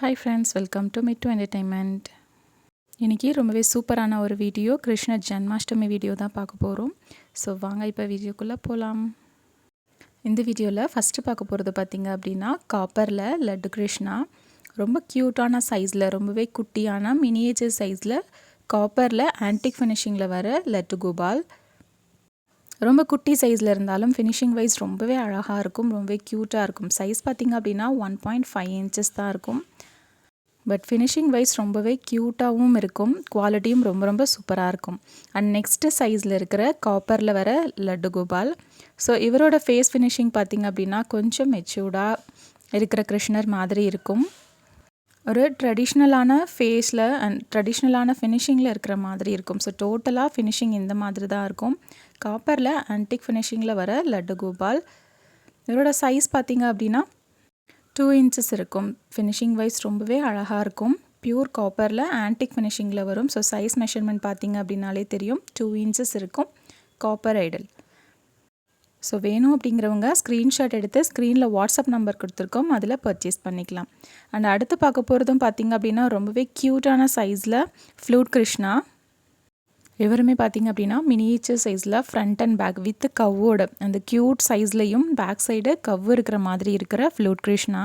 Hi friends, welcome to Mittu entertainment. இன்றைக்கி ரொம்பவே சூப்பரான ஒரு வீடியோ, கிருஷ்ண ஜன்மாஷ்டமி வீடியோ தான் பார்க்க போகிறோம். ஸோ வாங்க இப்போ வீடியோக்குள்ளே போகலாம். இந்த வீடியோவில் ஃபஸ்ட்டு பார்க்க போகிறது பார்த்திங்க அப்படின்னா காப்பரில் லட்டு கிருஷ்ணா. ரொம்ப க்யூட்டான சைஸில், ரொம்பவே குட்டியான மினியேச்சர் சைஸில் காப்பரில் ஆன்டிக் ஃபினிஷிங்கில் வர லட்டு கோபால். ரொம்ப குட்டி சைஸில் இருந்தாலும் ஃபினிஷிங் வைஸ் ரொம்பவே அழகாக இருக்கும், ரொம்பவே க்யூட்டாக இருக்கும். சைஸ் பார்த்திங்க அப்படின்னா 1.5 inches தான் இருக்கும். பட் ஃபினிஷிங் வைஸ் ரொம்பவே க்யூட்டாகவும் இருக்கும், குவாலிட்டியும் ரொம்ப ரொம்ப சூப்பராக இருக்கும். அண்ட் நெக்ஸ்ட்டு சைஸில் இருக்கிற காப்பரில் வர லட்டு கோபால். ஸோ இவரோட ஃபேஸ் ஃபினிஷிங் பார்த்திங்க அப்படின்னா கொஞ்சம் மெச்சூர்டாக இருக்கிற கிருஷ்ணர் மாதிரி இருக்கும். ஒரு ட்ரெடிஷ்னலான ஃபேஸில் அண்ட் ட்ரெடிஷ்னலான ஃபினிஷிங்கில் இருக்கிற மாதிரி இருக்கும். ஸோ டோட்டலாக ஃபினிஷிங் இந்த மாதிரி தான் இருக்கும். காப்பரில் ஆன்டிக் ஃபினிஷிங்கில் வர லட்டு கோபால். இவரோட சைஸ் பார்த்திங்க அப்படின்னா 2 inches இருக்கும். ஃபினிஷிங் வைஸ் ரொம்பவே அழகாக இருக்கும். பியூர் காப்பரில் ஆன்டிக் ஃபினிஷிங்கில் வரும். ஸோ சைஸ் மெஷர்மெண்ட் பார்த்திங்க அப்படின்னாலே தெரியும், 2 inches இருக்கும். Copper Idol. ஸோ வேணும் அப்படிங்கிறவங்க ஸ்க்ரீன்ஷாட் எடுத்து ஸ்க்ரீனில் வாட்ஸ்அப் நம்பர் கொடுத்துருக்கோம், அதில் பர்ச்சேஸ் பண்ணிக்கலாம். அண்ட் அடுத்து பார்க்க போகிறதும் பார்த்திங்க அப்படின்னா ரொம்பவே க்யூட்டான சைஸில் ஃப்ளூட் கிருஷ்ணா. இவருமே பார்த்திங்க அப்படின்னா மினியேச்சர் சைஸில் ஃப்ரண்ட் அண்ட் பேக் வித் கவ்வோட அந்த க்யூட் சைஸ்லையும் பேக் சைடு கவ்வு இருக்கிற மாதிரி இருக்கிற ஃப்ளூட் கிருஷ்ணா.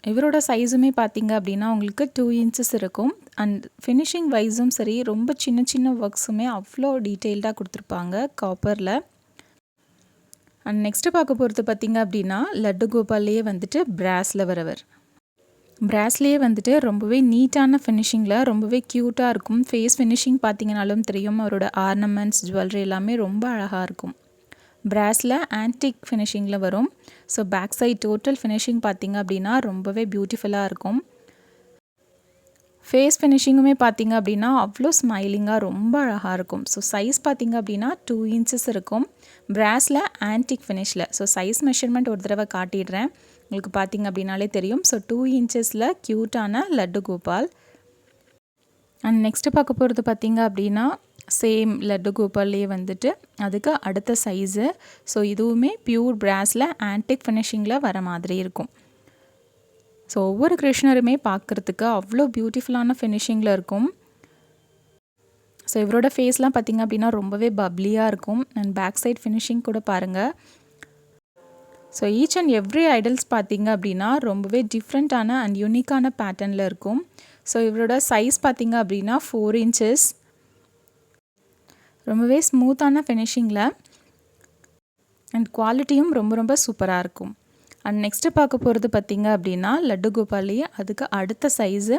இவரோட சைஸுமே பார்த்திங்க அப்படின்னா உங்களுக்கு 2 inches இருக்கும். அண்ட் ஃபினிஷிங் வைஸும் சரி, ரொம்ப சின்ன சின்ன ஒர்க்ஸுமே அவ்வளோ டீட்டெயில்டாக கொடுத்துருப்பாங்க காப்பரில். அண்ட் நெக்ஸ்ட்டு பார்க்க போகிறது பார்த்திங்க அப்படின்னா லட்டு கோபால்லையே வந்துட்டு பிராஸில் வரவர். பிராஸ்லேயே வந்துட்டு ரொம்பவே நீட்டான ஃபினிஷிங்கில் ரொம்பவே க்யூட்டாக இருக்கும். ஃபேஸ் ஃபினிஷிங் பார்த்திங்கனாலும் தெரியும், அவரோட ஆர்னமெண்ட்ஸ் ஜுவல்லரி எல்லாமே ரொம்ப அழகாக இருக்கும். பிராஸில் ஆன்டிக் ஃபினிஷிங்கில் வரும். So back side total finishing பார்த்திங்க அப்படின்னா ரொம்பவே பியூட்டிஃபுல்லாக இருக்கும். ஃபேஸ் ஃபினிஷிங்குமே பார்த்திங்க அப்படின்னா அவ்வளோ ஸ்மைலிங்காக ரொம்ப அழகாக இருக்கும். ஸோ சைஸ் பார்த்திங்க அப்படின்னா 2 inches இருக்கும். பிராஸில் ஆன்டிக் ஃபினிஷில். ஸோ சைஸ் மெஷர்மெண்ட் ஒரு தடவை காட்டிடுறேன், உங்களுக்கு பார்த்திங்க அப்படின்னாலே தெரியும். ஸோ 2 inchesல க்யூட்டான லட்டு கோபால். அண்ட் நெக்ஸ்ட்டு பார்க்க போகிறது பார்த்திங்க அப்படின்னா சேம் லட்டு கோபால்லையே வந்துட்டு அதுக்கு அடுத்த சைஸு. ஸோ இதுவுமே பியூர் பிராஸில் ஆன்டிக் ஃபினிஷிங்கில் வர மாதிரி இருக்கும். ஸோ ஒவ்வொரு கிருஷ்ணருமே பார்க்குறதுக்கு அவ்வளோ பியூட்டிஃபுல்லான ஃபினிஷிங்கில் இருக்கும். ஸோ இவரோட ஃபேஸ்லாம் பார்த்திங்க அப்படின்னா ரொம்பவே பப்ளியாக இருக்கும். அண்ட் பேக் சைட் ஃபினிஷிங் கூட பாருங்கள். So each and every idols பார்த்திங்க அப்படின்னா ரொம்பவே டிஃப்ரெண்ட்டான அண்ட் யூனிக்கான பேட்டர்னில் இருக்கும். ஸோ இவரோட சைஸ் பார்த்திங்க அப்படின்னா 4 inches. ரொம்பவே ஸ்மூத்தான ஃபினிஷிங்கில் அண்ட் குவாலிட்டியும் ரொம்ப ரொம்ப சூப்பராக இருக்கும். அண்ட் நெக்ஸ்ட்டு பார்க்க போகிறது பார்த்திங்க அப்படின்னா லட்டு கோபால்லையே அதுக்கு அடுத்த சைஸு.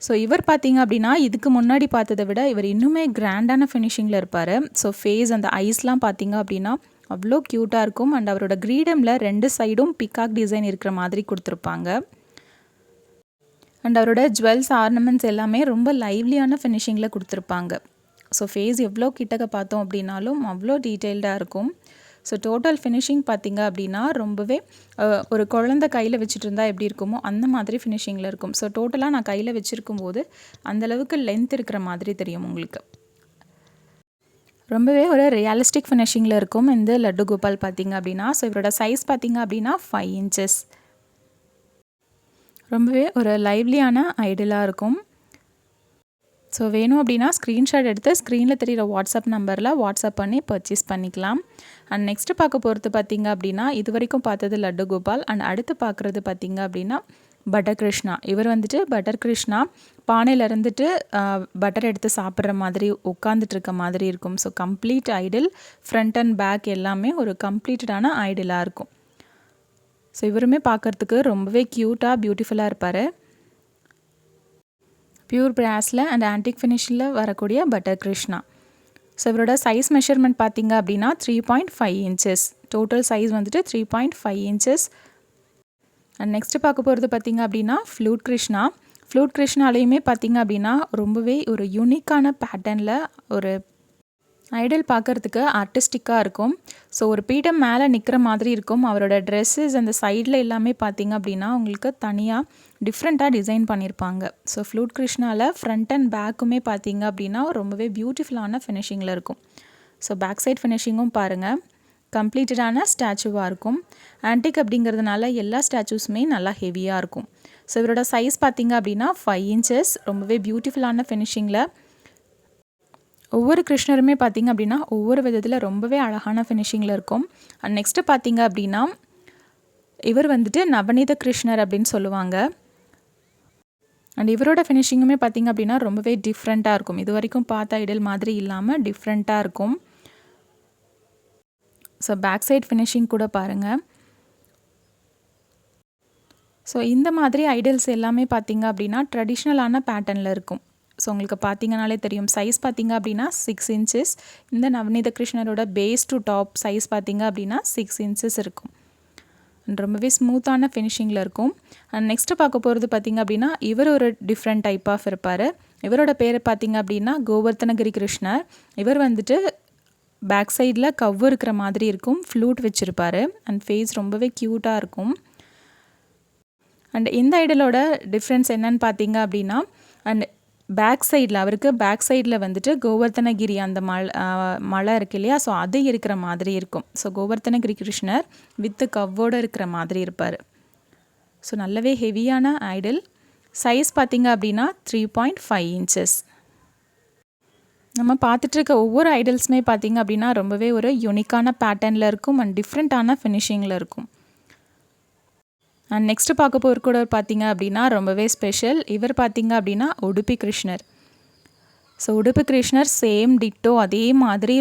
ஸோ இவர் பார்த்திங்க அப்படின்னா இதுக்கு முன்னாடி பார்த்ததை விட இவர் இன்னுமே கிராண்டான ஃபினிஷிங்கில் இருப்பார். ஸோ ஃபேஸ் அந்த ஐஸ்லாம் பார்த்திங்க அப்படின்னா அவ்வளோ க்யூட்டாக இருக்கும். அண்ட் அவரோட கிரீடமில் 2 சைடும் பிகாக் டிசைன் இருக்கிற மாதிரி கொடுத்துருப்பாங்க. அண்ட் அவரோட ஜுவல்ஸ் ஆர்னமெண்ட்ஸ் எல்லாமே ரொம்ப லைவ்லியான ஃபினிஷிங்கில் கொடுத்துருப்பாங்க. ஸோ ஃபேஸ் எவ்வளோ கிட்டக்க பார்த்தோம் அப்படின்னாலும் அவ்வளோ டீட்டெயில்டாக இருக்கும். ஸோ டோட்டல் ஃபினிஷிங் பார்த்திங்க அப்படின்னா ரொம்பவே ஒரு குழந்தை கையில் வச்சுட்டு இருந்தால் எப்படி இருக்குமோ அந்த மாதிரி ஃபினிஷிங்கில் இருக்கும். ஸோ டோட்டலாக நான் கையில் வச்சுருக்கும் போது அந்தளவுக்கு லென்த் இருக்கிற மாதிரி தெரியும் உங்களுக்கு. ரொம்பவே ஒரு ரியலிஸ்டிக் ஃபினிஷிங்கில் இருக்கும் இந்த லட்டு கோபால் பார்த்திங்க அப்படின்னா. ஸோ இவரோட சைஸ் பார்த்திங்க அப்படின்னா 5 inches. ரொம்பவே ஒரு லைவ்லியான ஐடலாக இருக்கும். ஸோ வேணும் அப்படின்னா ஸ்க்ரீன்ஷாட் எடுத்து ஸ்க்ரீனில் தெரிகிற வாட்ஸ்அப் நம்பரில் வாட்ஸ்அப் பண்ணி பர்ச்சேஸ் பண்ணிக்கலாம். அண்ட் நெக்ஸ்ட்டு பார்க்க போகிறது பார்த்திங்க அப்படின்னா இது வரைக்கும் பார்த்தது லட்டு கோபால். அண்ட் அடுத்து பார்க்குறது பார்த்திங்க அப்படின்னா பட்டர் கிருஷ்ணா. இவர் வந்துட்டு பட்டர் கிருஷ்ணா பானையில் இருந்துட்டு பட்டர் எடுத்து சாப்பிட்ற மாதிரி உட்காந்துட்டு இருக்க மாதிரி இருக்கும். So complete idol, front and back எல்லாமே ஒரு கம்ப்ளீட்டடான ஐடலாக இருக்கும். ஸோ இவருமே பார்க்குறதுக்கு ரொம்பவே க்யூட்டாக பியூட்டிஃபுல்லாக இருப்பார். பியூர் பிராஸில் அண்ட் ஆன்டிக் ஃபினிஷில் வரக்கூடிய பட்டர் கிருஷ்ணா. ஸோ இவரோட சைஸ் மெஷர்மெண்ட் பார்த்திங்க அப்படின்னா 3.5 inches. டோட்டல் சைஸ் வந்துட்டு 3.5 inches. அண்ட் நெக்ஸ்ட்டு பார்க்க போகிறது பார்த்திங்க அப்படின்னா ஃப்ளூட் கிருஷ்ணா. ஃப்ளூட் கிருஷ்ணாலையுமே பார்த்திங்க அப்படின்னா ரொம்பவே ஒரு யூனிக்கான பேட்டர்னில் ஒரு ஐடல் பார்க்குறதுக்கு ஆர்டிஸ்டிக்காக இருக்கும். ஸோ ஒரு பீடம் மேலே நிற்கிற மாதிரி இருக்கும். அவரோட ட்ரெஸ்ஸஸ் அந்த சைடில் எல்லாமே பார்த்திங்க அப்படின்னா உங்களுக்கு தனியாக டிஃப்ரெண்ட்டாக டிசைன் பண்ணியிருப்பாங்க. ஸோ ஃப்ளூட் கிருஷ்ணாவில் ஃப்ரண்ட் அண்ட் பேக்குமே பார்த்திங்க அப்படின்னா ரொம்பவே பியூட்டிஃபுல்லான ஃபினிஷிங்கில் இருக்கும். ஸோ பேக் சைட் ஃபினிஷிங்கும் பாருங்கள், கம்ப்ளீட்டடான ஸ்டாச்சுவாக இருக்கும். ஆன்டிக் அப்படிங்கிறதுனால எல்லா ஸ்டாச்சூஸுமே நல்லா ஹெவியாக இருக்கும். ஸோ இவரோட சைஸ் பார்த்திங்க அப்படின்னா 5 இன்ச்சஸ். ரொம்பவே பியூட்டிஃபுல்லான ஃபினிஷிங்கில். ஒவ்வொரு கிருஷ்ணருமே பார்த்திங்க அப்படின்னா ஒவ்வொரு விதத்தில் ரொம்பவே அழகான ஃபினிஷிங்கில் இருக்கும். அண்ட் நெக்ஸ்ட்டு பார்த்திங்க அப்படின்னா இவர் வந்துட்டு நவநீத கிருஷ்ணர் அப்படின்னு சொல்லுவாங்க. அண்ட் இவரோட ஃபினிஷிங்குமே பார்த்திங்க அப்படின்னா ரொம்பவே டிஃப்ரெண்ட்டாக இருக்கும். இது வரைக்கும் பார்த்த ஐடல் மாதிரி இல்லாமல் டிஃப்ரெண்ட்டாக இருக்கும். ஸோ பேக் சைட் ஃபினிஷிங் கூட பாருங்கள். ஸோ இந்த மாதிரி ஐடல்ஸ் எல்லாமே பார்த்திங்க அப்படின்னா ட்ரெடிஷ்னலான பேட்டர்னில் இருக்கும். ஸோ உங்களுக்கு பார்த்திங்கனாலே தெரியும். சைஸ் பார்த்திங்க அப்படின்னா 6 இன்ச்சஸ். இந்த நவநீத கிருஷ்ணரோட பேஸ் டு டாப் சைஸ் பார்த்திங்க அப்படின்னா 6 இன்ச்சஸ் இருக்கும். ரொம்பவே ஸ்மூத்தான ஃபினிஷிங்கில் இருக்கும். அண்ட் நெக்ஸ்ட்டு பார்க்க போகிறது பார்த்திங்க அப்படின்னா இவர் ஒரு டிஃப்ரெண்ட் டைப் ஆஃப் இருப்பார். இவரோட பேர் பார்த்திங்க அப்படின்னா கோவர்த்தனகிரி கிருஷ்ணர். இவர் வந்துட்டு பேக் சைடில் கவ்வு இருக்கிற மாதிரி இருக்கும். ஃப்ளூட் வச்சுருப்பார். அண்ட் ஃபேஸ் ரொம்பவே க்யூட்டாக இருக்கும். அண்ட் இந்த ஐடலோட டிஃப்ரென்ஸ் என்னன்னு பார்த்திங்க அப்படின்னா அண்ட் பேக் சைடில் அவருக்கு பேக் சைடில் வந்துட்டு கோவர்த்தனகிரி அந்த மலை இருக்கு இல்லையா, ஸோ அது இருக்கிற மாதிரி இருக்கும். ஸோ கோவர்த்தனகிரி கிருஷ்ணர் வித்து கவ்வோடு இருக்கிற மாதிரி இருப்பார். ஸோ நல்லாவே ஹெவியான ஐடல். சைஸ் பார்த்திங்க அப்படின்னா 3.5 இன்ச்சஸ். நம்ம பார்த்துட்ருக்க ஒவ்வொரு ஐடல்ஸுமே பார்த்திங்க அப்படின்னா ரொம்பவே ஒரு யூனிக்கான பேட்டர்னில் இருக்கும் அண்ட் டிஃப்ரெண்ட்டான ஃபினிஷிங்கில் இருக்கும். அண்ட் நெக்ஸ்ட்டு பார்க்க போகிற கூட பார்த்திங்க அப்படின்னா ரொம்பவே ஸ்பெஷல். இவர் பார்த்திங்க அப்படின்னா உடுப்பி கிருஷ்ணர். ஸோ உடுப்பி கிருஷ்ணர் சேம் டிட்டோ அதே மாதிரி